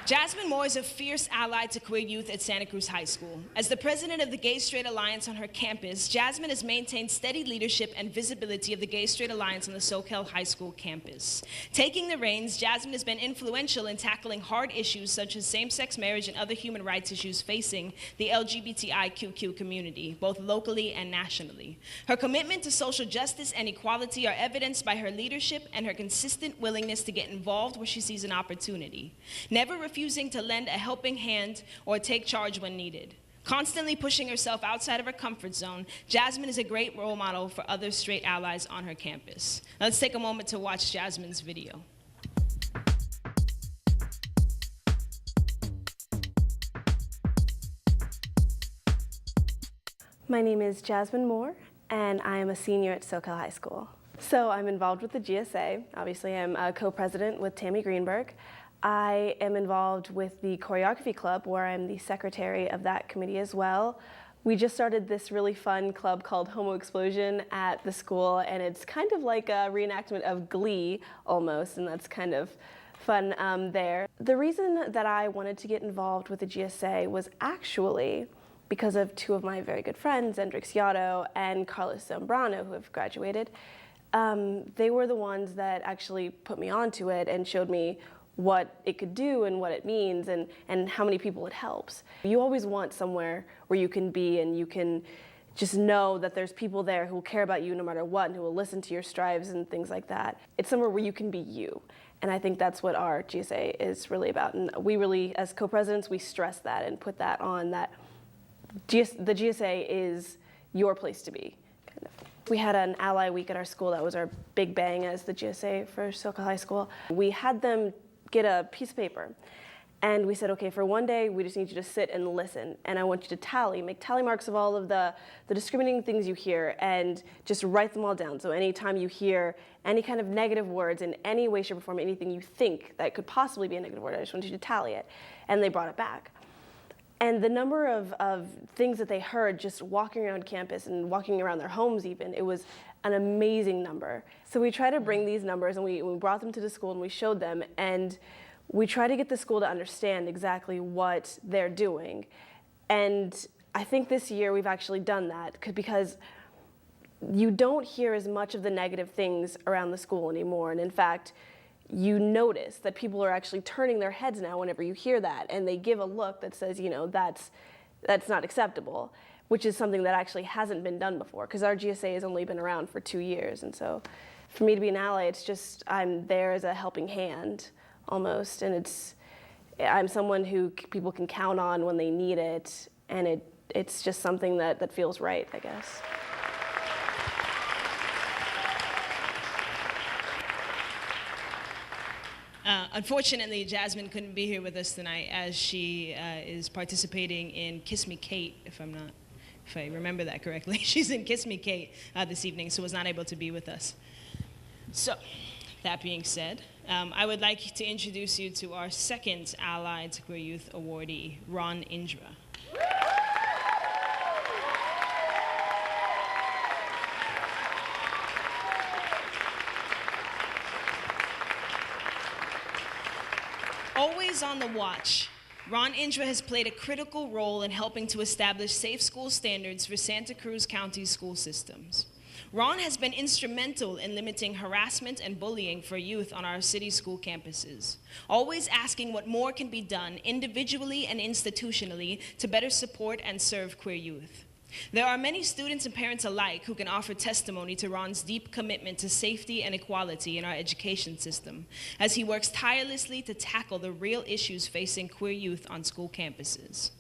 Jasmine Moore is a fierce ally to queer youth at Santa Cruz High School. As the president of the Gay Straight Alliance on her campus, Jasmine has maintained steady leadership and visibility of the Gay Straight Alliance on the Soquel High School campus. Taking the reins, Jasmine has been influential in tackling hard issues such as same-sex marriage and other human rights issues facing the LGBTIQQ community, both locally and nationally. Her commitment to social justice and equality are evidenced by her leadership and her consistent willingness to get involved where she sees an opportunity, never refusing to lend a helping hand or take charge when needed. Constantly pushing herself outside of her comfort zone, Jasmine is a great role model for other straight allies on her campus. Now let's take a moment to watch Jasmine's video. My name is Jasmine Moore, and I am a senior at Soquel High School. So I'm involved with the GSA. Obviously, I'm a co-president with Tammy Greenberg. I am involved with the choreography club, where I'm the secretary of that committee as well. We just started this really fun club called Homo Explosion at the school, and it's kind of like a reenactment of Glee almost, and that's kind of fun there. The reason that I wanted to get involved with the GSA was actually because of two of my very good friends, Hendrix Yotto and Carlos Zambrano, who have graduated. They were the ones that actually put me onto it and showed me what it could do and what it means and how many people it helps. You always want somewhere where you can be and you can just know that there's people there who will care about you no matter what and who will listen to your strives and things like that. It's somewhere where you can be you. And I think that's what our GSA is really about. And we really, as co-presidents, we stress that and put that on, that the GSA is your place to be, kind of. We had an ally week at our school. That was our big bang as the GSA for Soquel High School. We had them get a piece of paper, and we said, okay, for one day, we just need you to sit and listen, and I want you to make tally marks of all of the discriminating things you hear, and just write them all down. So anytime you hear any kind of negative words in any way, shape, or form, anything you think that could possibly be a negative word, I just want you to tally it. And they brought it back. And the number of things that they heard just walking around campus and walking around their homes even, it was an amazing number. So we try to bring these numbers, and we brought them to the school and we showed them, and we try to get the school to understand exactly what they're doing. And I think this year we've actually done that, because you don't hear as much of the negative things around the school anymore. And in fact, you notice that people are actually turning their heads now whenever you hear that, and they give a look that says, you know, that's not acceptable, which is something that actually hasn't been done before, because our GSA has only been around for 2 years. And so for me to be an ally, it's just, I'm there as a helping hand almost, and I'm someone who people can count on when they need it, and it's just something that feels right, I guess. Unfortunately, Jasmine couldn't be here with us tonight, as she is participating in Kiss Me Kate, if I remember that correctly. She's in Kiss Me Kate this evening, so was not able to be with us. So, that being said, I would like to introduce you to our second Allied to Queer Youth awardee, Ron Indra. Always on the watch, Ron Indra has played a critical role in helping to establish safe school standards for Santa Cruz County school systems. Ron has been instrumental in limiting harassment and bullying for youth on our city school campuses, always asking what more can be done individually and institutionally to better support and serve queer youth. There are many students and parents alike who can offer testimony to Ron's deep commitment to safety and equality in our education system, as he works tirelessly to tackle the real issues facing queer youth on school campuses.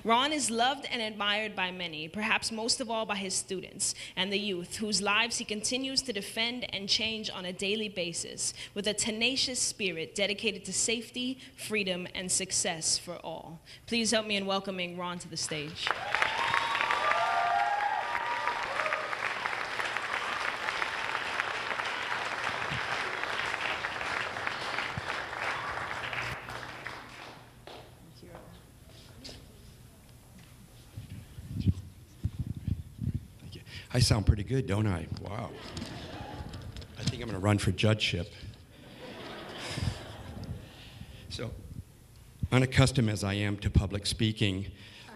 Ron is loved and admired by many, perhaps most of all by his students and the youth, whose lives he continues to defend and change on a daily basis with a tenacious spirit dedicated to safety, freedom, and success for all. Please help me in welcoming Ron to the stage. I sound pretty good, don't I? Wow. I think I'm going to run for judgeship. So, unaccustomed as I am to public speaking,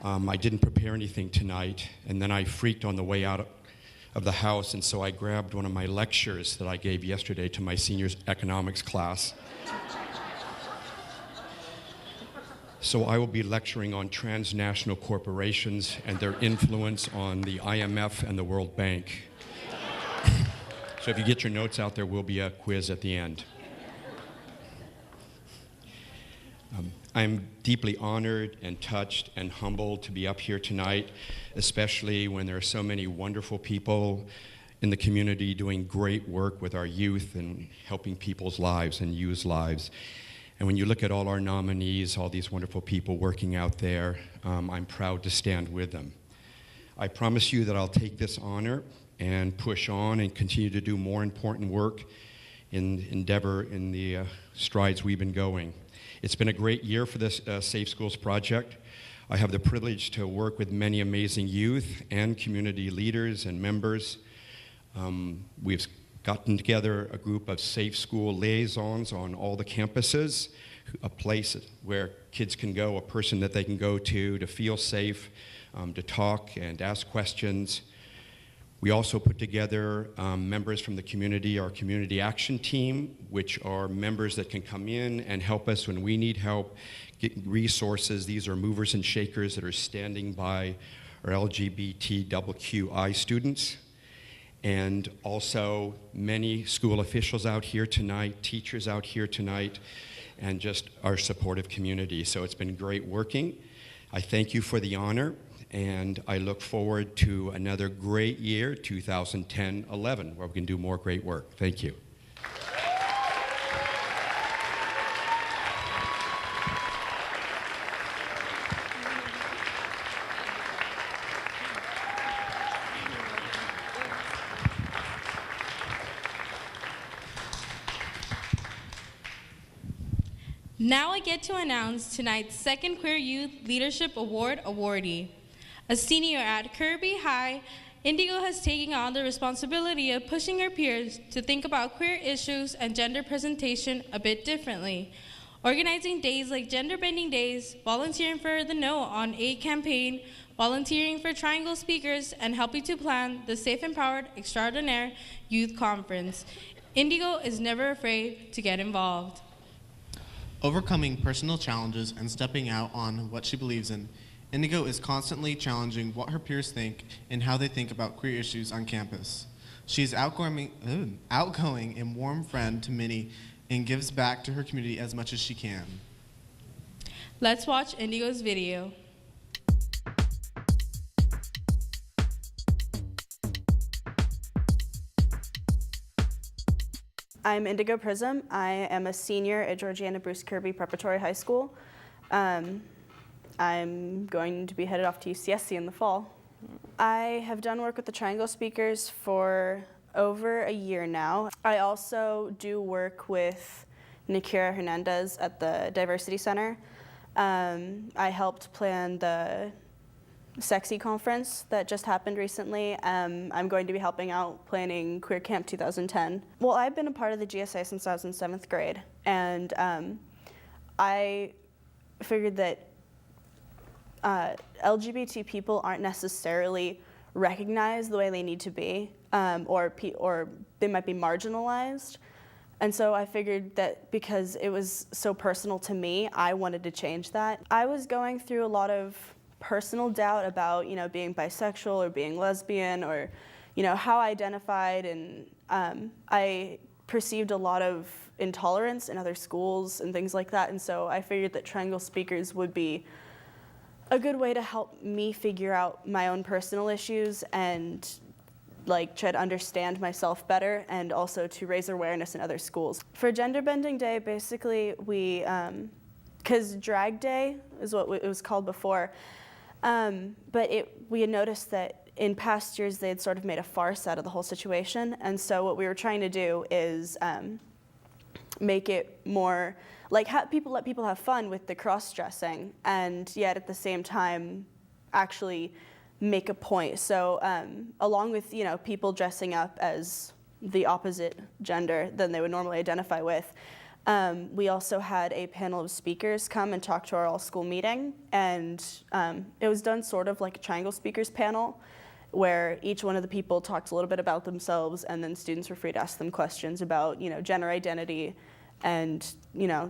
I didn't prepare anything tonight, and then I freaked on the way out of the house, and so I grabbed one of my lectures that I gave yesterday to my seniors economics class. So I will be lecturing on transnational corporations and their influence on the IMF and the World Bank. So if you get your notes out, there will be a quiz at the end. I'm deeply honored and touched and humbled to be up here tonight, especially when there are so many wonderful people in the community doing great work with our youth and helping people's lives and youth's lives. And when you look at all our nominees, all these wonderful people working out there, I'm proud to stand with them. I promise you that I'll take this honor and push on and continue to do more important work in endeavor in the strides we've been going. It's been a great year for this Safe Schools project. I have the privilege to work with many amazing youth and community leaders and members. We've gotten together a group of safe school liaisons on all the campuses, a place where kids can go, a person that they can go to feel safe, to talk and ask questions. We also put together members from the community, our community action team, which are members that can come in and help us when we need help, get resources. These are movers and shakers that are standing by our LGBTQI students. And also many school officials out here tonight, teachers out here tonight, and just our supportive community. So it's been great working. I thank you for the honor. And I look forward to another great year, 2010-11, where we can do more great work. Thank you. Now I get to announce tonight's second Queer Youth Leadership Award awardee. A senior at Kirby High, Indigo has taken on the responsibility of pushing her peers to think about queer issues and gender presentation a bit differently. Organizing days like Gender Bending Days, volunteering for the No on 8 campaign, volunteering for Triangle Speakers, and helping to plan the Safe Empowered Extraordinaire Youth Conference. Indigo is never afraid to get involved. Overcoming personal challenges and stepping out on what she believes in, Indigo is constantly challenging what her peers think and how they think about queer issues on campus. She is outgoing and warm friend to many and gives back to her community as much as she can. Let's watch Indigo's video. I'm Indigo Prism. I am a senior at Georgiana Bruce Kirby Preparatory High School. I'm going to be headed off to UCSC in the fall. I have done work with the Triangle Speakers for over a year now. I also do work with Nikira Hernandez at the Diversity Center. I helped plan the Sexy conference that just happened recently. I'm going to be helping out planning Queer Camp 2010. Well, I've been a part of the GSA since I was in 7th grade, and I figured that LGBT people aren't necessarily recognized the way they need to be, or they might be marginalized. And so I figured that because it was so personal to me, I wanted to change that. I was going through a lot of personal doubt about, being bisexual or being lesbian or, how I identified, and I perceived a lot of intolerance in other schools and things like that. And so I figured that Triangle Speakers would be a good way to help me figure out my own personal issues and try to understand myself better, and also to raise awareness in other schools. For Gender Bending Day, basically we, because Drag Day is what it was called before, but we had noticed that in past years they had sort of made a farce out of the whole situation, and so what we were trying to do is make it more let people have fun with the cross-dressing, and yet at the same time actually make a point. So along with people dressing up as the opposite gender than they would normally identify with, We also had a panel of speakers come and talk to our all-school meeting, and it was done sort of like a triangle speakers panel, where each one of the people talked a little bit about themselves, and then students were free to ask them questions about, gender identity, and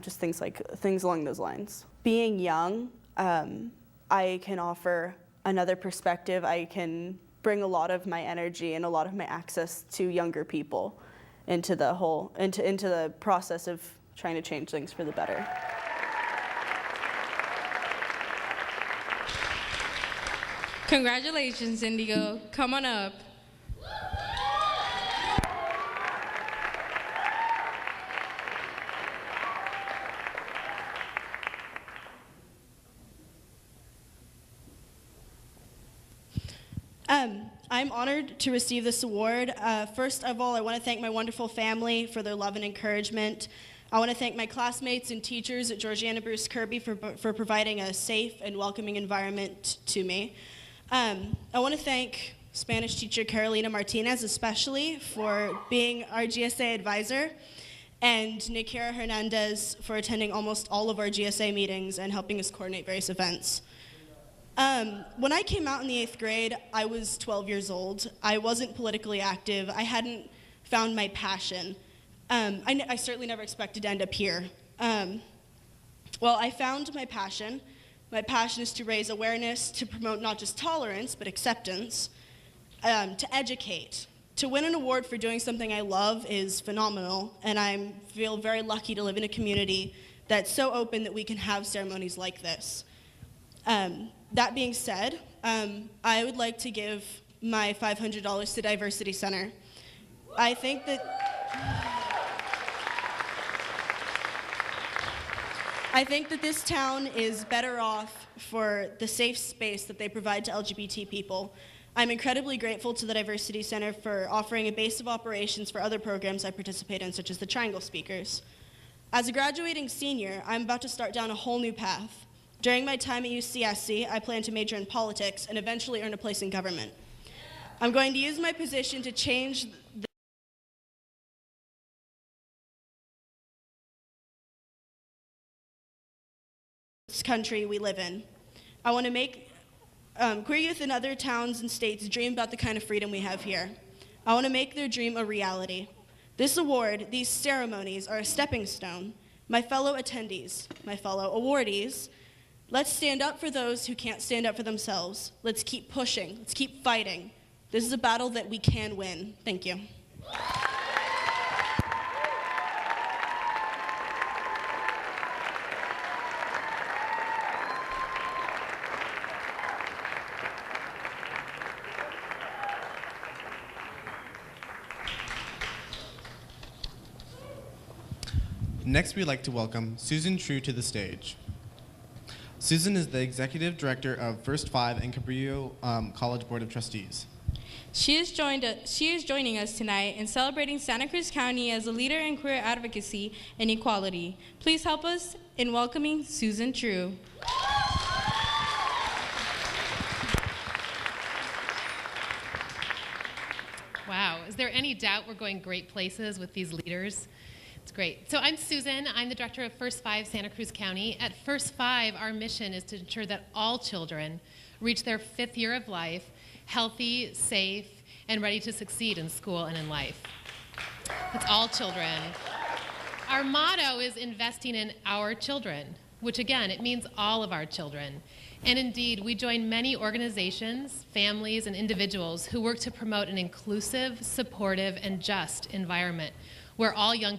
just things along those lines. Being young, I can offer another perspective. I can bring a lot of my energy and a lot of my access to younger people into the process of trying to change things for the better. Congratulations, Indigo. Come on up. I'm honored to receive this award. First of all, I want to thank my wonderful family for their love and encouragement. I want to thank my classmates and teachers at Georgiana Bruce Kirby for providing a safe and welcoming environment to me. I want to thank Spanish teacher Carolina Martinez especially for being our GSA advisor, and Nikira Hernandez for attending almost all of our GSA meetings and helping us coordinate various events. When I came out in the 8th grade, I was 12 years old. I wasn't politically active. I hadn't found my passion. I certainly never expected to end up here. Well, I found my passion. My passion is to raise awareness, to promote not just tolerance, but acceptance, to educate. To win an award for doing something I love is phenomenal, and I feel very lucky to live in a community that's so open that we can have ceremonies like this. That being said, I would like to give my $500 to Diversity Center. I think that this town is better off for the safe space that they provide to LGBT people. I'm incredibly grateful to the Diversity Center for offering a base of operations for other programs I participate in, such as the Triangle Speakers. As a graduating senior, I'm about to start down a whole new path. During my time at UCSC, I plan to major in politics and eventually earn a place in government. I'm going to use my position to change this country we live in. I want to make queer youth in other towns and states dream about the kind of freedom we have here. I want to make their dream a reality. This award, these ceremonies, are a stepping stone. My fellow attendees, my fellow awardees, let's stand up for those who can't stand up for themselves. Let's keep pushing. Let's keep fighting. This is a battle that we can win. Thank you. Next, we'd like to welcome Susan True to the stage. Susan is the Executive Director of First Five and Cabrillo College Board of Trustees. She is joining us tonight in celebrating Santa Cruz County as a leader in queer advocacy and equality. Please help us in welcoming Susan True. Wow, is there any doubt we're going great places with these leaders? It's great. So I'm Susan. I'm the director of First Five Santa Cruz County. At First Five, our mission is to ensure that all children reach their 5th year of life healthy, safe, and ready to succeed in school and in life. That's all children. Our motto is investing in our children, which again, it means all of our children. And indeed, we join many organizations, families, and individuals who work to promote an inclusive, supportive, and just environment where all young people